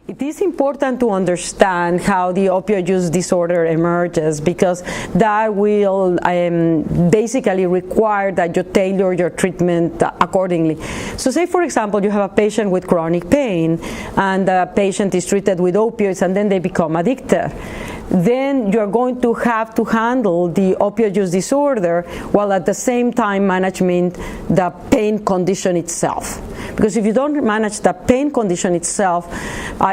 It is important to understand how the opioid use disorder emerges, because that will basically require that you tailor your treatment accordingly. So say, for example, you have a patient with chronic pain, and the patient is treated with opioids, and then they become addicted. Then you're going to have to handle the opioid use disorder while at the same time managing the pain condition itself. Because if you don't manage the pain condition itself,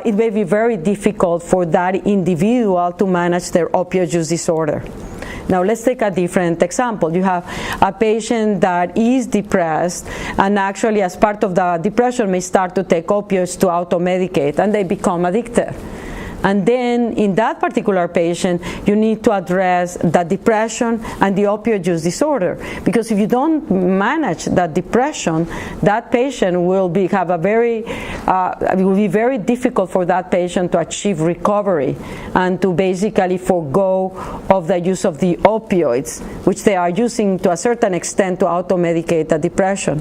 it may be very difficult for that individual to manage their opioid use disorder. Now let's take a different example. You have a patient that is depressed, and actually as part of the depression may start to take opioids to auto-medicate, and they become addicted. And then in that particular patient, you need to address the depression and the opioid use disorder. Because if you don't manage that depression, that patient will be it will be very difficult for that patient to achieve recovery and to basically forego of the use of the opioids, which they are using to a certain extent to auto-medicate the depression.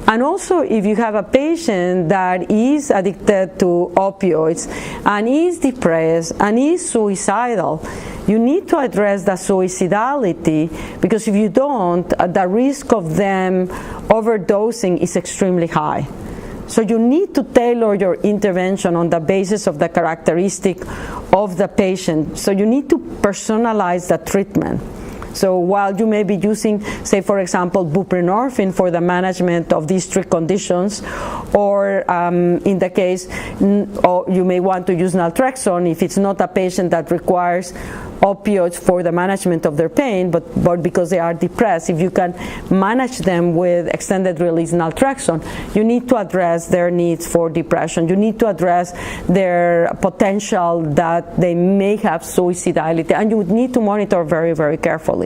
And also, if you have a patient that is addicted to opioids and is depressed and is suicidal, you need to address the suicidality, because if you don't, the risk of them overdosing is extremely high. So you need to tailor your intervention on the basis of the characteristic of the patient. So you need to personalize the treatment. So while you may be using, say, for example, buprenorphine for the management of these three conditions, or in the case, you may want to use naltrexone if it's not a patient that requires opioids for the management of their pain, but because they are depressed, if you can manage them with extended release naltrexone, you need to address their needs for depression. You need to address their potential that they may have suicidality, and you would need to monitor very, very carefully.